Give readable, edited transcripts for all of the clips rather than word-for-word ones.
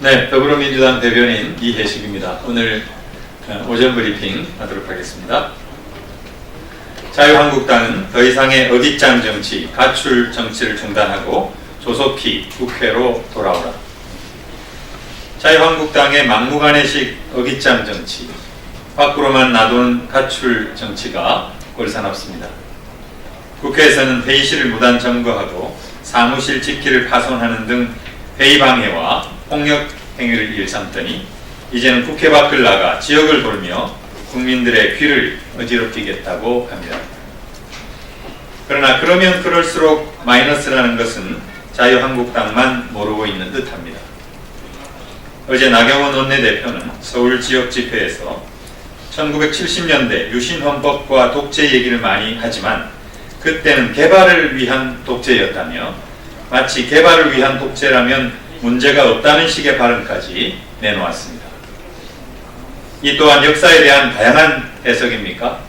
네, 더불어민주당 대변인 이혜식입니다. 오늘 오전 브리핑 하도록 하겠습니다. 자유한국당은 더 이상의 어깃장 정치, 가출 정치를 중단하고 조속히 국회로 돌아오라. 자유한국당의 막무가내식 어깃장 정치, 밖으로만 놔둔 가출 정치가 꼴사납습니다. 국회에서는 회의실을 무단 점거하고 사무실 집기를 파손하는 등 회의 방해와 폭력 행위를 일삼더니 이제는 국회 밖을 나가 지역을 돌며 국민들의 귀를 어지럽히겠다고 합니다. 그러나 그러면 그럴수록 마이너스라는 것은 자유한국당만 모르고 있는 듯합니다. 어제 나경원 원내대표는 서울 지역 집회에서 1970년대 유신헌법과 독재 얘기를 많이 하지만 그때는 개발을 위한 독재였다며 마치 개발을 위한 독재라면 문제가 없다는 식의 발언까지 내놓았습니다. 이 또한 역사에 대한 다양한 해석입니까?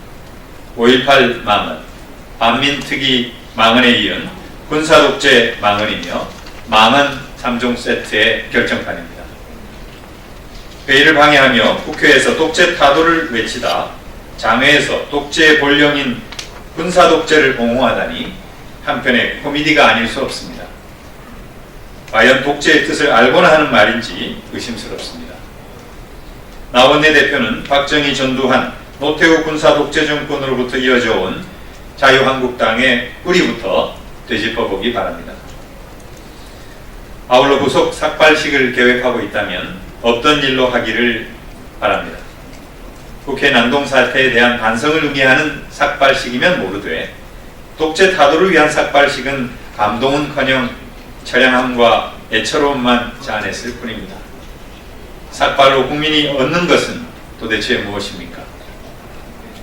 5.18 망언, 반민특위 망언에 이은 군사독재 망언이며 망언 3종 세트의 결정판입니다. 회의를 방해하며 국회에서 독재 타도를 외치다 장외에서 독재의 본령인 군사독재를 옹호하다니 한편의 코미디가 아닐 수 없습니다. 과연 독재의 뜻을 알고나 하는 말인지 의심스럽습니다. 나 원내대표는 박정희 전두환 노태우 군사독재 정권으로부터 이어져 온 자유한국당의 뿌리부터 되짚어보기 바랍니다. 아울러 후속 삭발식을 계획하고 있다면 없던 일로 하기를 바랍니다. 국회 난동 사태에 대한 반성을 의미하는 삭발식이면 모르되 독재 타도를 위한 삭발식은 감동은커녕 처량함과 애처로움만 자아냈을 뿐입니다. 삭발로 국민이 얻는 것은 도대체 무엇입니까?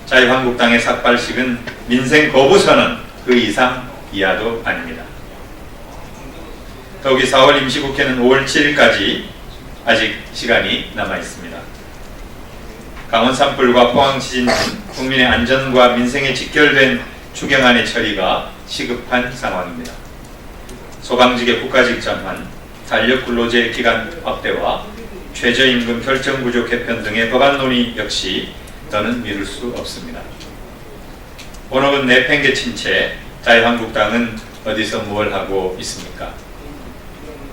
자유한국당의 삭발식은 민생 거부선언 그 이상 이하도 아닙니다. 더욱이 4월 임시국회는 5월 7일까지 아직 시간이 남아 있습니다. 강원 산불과 포항 지진 등 국민의 안전과 민생에 직결된 추경안의 처리가 시급한 상황입니다. 소방직의 국가직 전환, 달력근로제 기간 확대와 최저임금 결정구조 개편 등의 법안 논의 역시 더는 미룰 수 없습니다. 본업은 내팽개친 채 자유한국당은 어디서 뭘 하고 있습니까?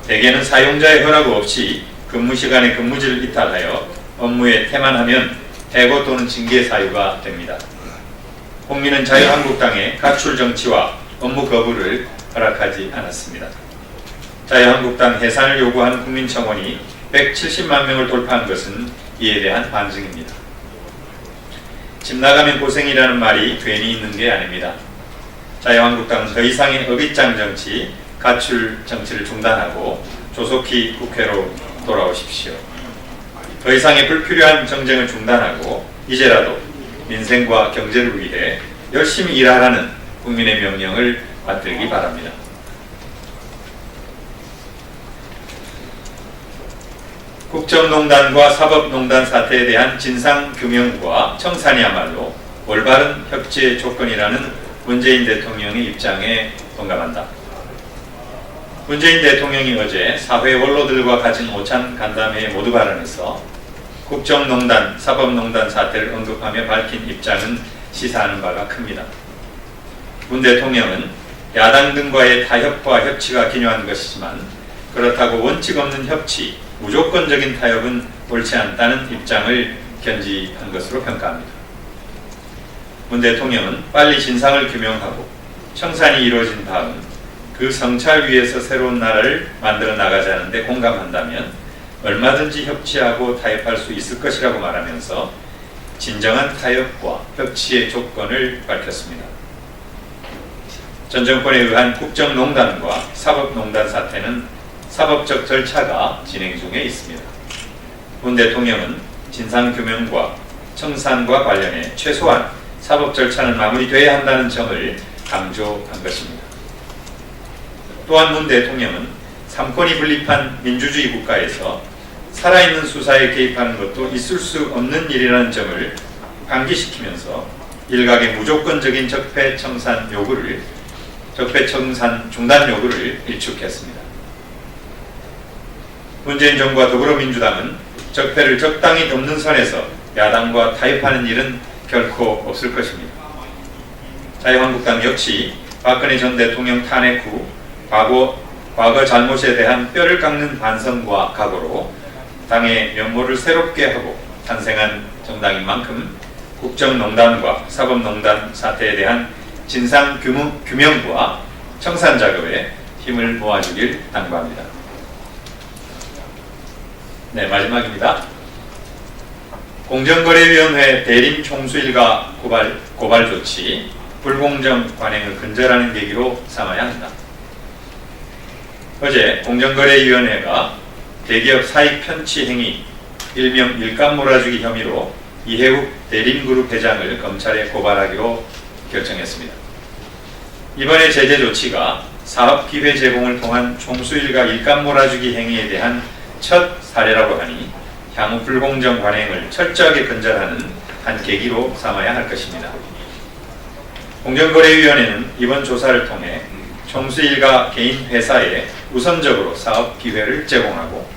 대개는 사용자의 허락 없이 근무시간에 근무지를 이탈하여 업무에 태만하면 해고 또는 징계 사유가 됩니다. 국민은 자유한국당의 가출 정치와 업무 거부를 허락하지 않았습니다. 자유한국당 해산을 요구하는 국민청원이 170만 명을 돌파한 것은 이에 대한 반증입니다. 집 나가면 고생이라는 말이 괜히 있는 게 아닙니다. 자유한국당은 더 이상의 어깃장 정치, 가출 정치를 중단하고 조속히 국회로 돌아오십시오. 더 이상의 불필요한 정쟁을 중단하고 이제라도 민생과 경제를 위해 열심히 일하라는 국민의 명령을 받들기 바랍니다. 국정농단과 사법농단 사태에 대한 진상규명과 청산이야말로 올바른 협치의 조건이라는 문재인 대통령의 입장에 동감한다. 문재인 대통령이 어제 사회 원로들과 가진 오찬 간담회에 모두 발언해서 국정농단, 사법농단 사태를 언급하며 밝힌 입장은 시사하는 바가 큽니다. 문 대통령은 야당 등과의 타협과 협치가 기묘한 것이지만 그렇다고 원칙 없는 협치, 무조건적인 타협은 옳지 않다는 입장을 견지한 것으로 평가합니다. 문 대통령은 빨리 진상을 규명하고 청산이 이루어진 다음 그 성찰 위에서 새로운 나라를 만들어 나가자는 데 공감한다면 얼마든지 협치하고 타협할 수 있을 것이라고 말하면서 진정한 타협과 협치의 조건을 밝혔습니다. 전 정권에 의한 국정농단과 사법농단 사태는 사법적 절차가 진행 중에 있습니다. 문 대통령은 진상규명과 청산과 관련해 최소한 사법 절차는 마무리돼야 한다는 점을 강조한 것입니다. 또한 문 대통령은 삼권이 분립한 민주주의 국가에서 살아있는 수사에 개입하는 것도 있을 수 없는 일이라는 점을 상기시키면서 일각의 무조건적인 적폐청산 중단 요구를 일축했습니다. 문재인 정부와 더불어민주당은 적폐를 적당히 덮는 선에서 야당과 타협하는 일은 결코 없을 것입니다. 자유한국당 역시 박근혜 전 대통령 탄핵 후 과거 잘못에 대한 뼈를 깎는 반성과 각오로 당의 면모를 새롭게 하고 탄생한 정당인 만큼 국정농단과 사법농단 사태에 대한 진상규명과 청산 작업에 힘을 모아주길 당부합니다. 네, 마지막입니다. 공정거래위원회 대림 총수 일가 고발 조치, 불공정 관행을 근절하는 계기로 삼아야 한다. 어제 공정거래위원회가 대기업 사익 편취 행위, 일명 일감 몰아주기 혐의로 이해욱 대림그룹 회장을 검찰에 고발하기로 결정했습니다. 이번의 제재 조치가 사업 기회 제공을 통한 총수 일가 일감 몰아주기 행위에 대한 첫 사례라고 하니 향후 불공정 관행을 철저하게 근절하는 한 계기로 삼아야 할 것입니다. 공정거래위원회는 이번 조사를 통해 총수 일가 개인 회사에 우선적으로 사업 기회를 제공하고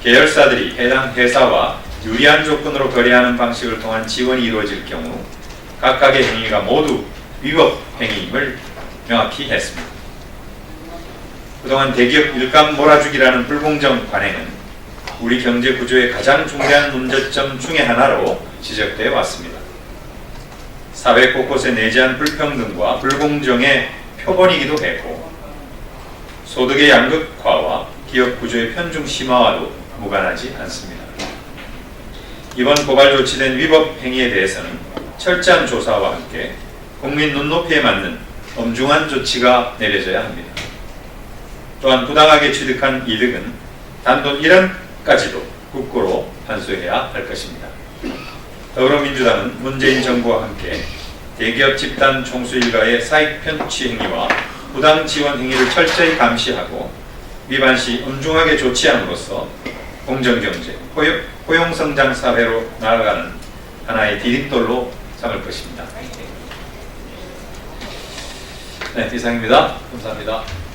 계열사들이 해당 회사와 유리한 조건으로 거래하는 방식을 통한 지원이 이루어질 경우 각각의 행위가 모두 위법 행위임을 명확히 했습니다. 그동안 대기업 일감 몰아주기라는 불공정 관행은 우리 경제 구조의 가장 중대한 문제점 중의 하나로 지적되어 왔습니다. 사회 곳곳에 내재한 불평등과 불공정의 표본이기도 했고 소득의 양극화와 기업 구조의 편중 심화와도 무관하지 않습니다. 이번 고발 조치된 위법 행위에 대해서는 철저한 조사와 함께 국민 눈높이에 맞는 엄중한 조치가 내려져야 합니다. 또한 부당하게 취득한 이득은 단돈 1원까지도 국고로 환수해야 할 것입니다. 더불어민주당은 문재인 정부와 함께 대기업 집단 총수 일가의 사익 편취 행위와 부당 지원 행위를 철저히 감시하고 위반 시 엄중하게 조치함으로써 공정경제, 포용성장 사회로 나아가는 하나의 디딤돌로 삼을 것입니다. 네, 이상입니다. 감사합니다.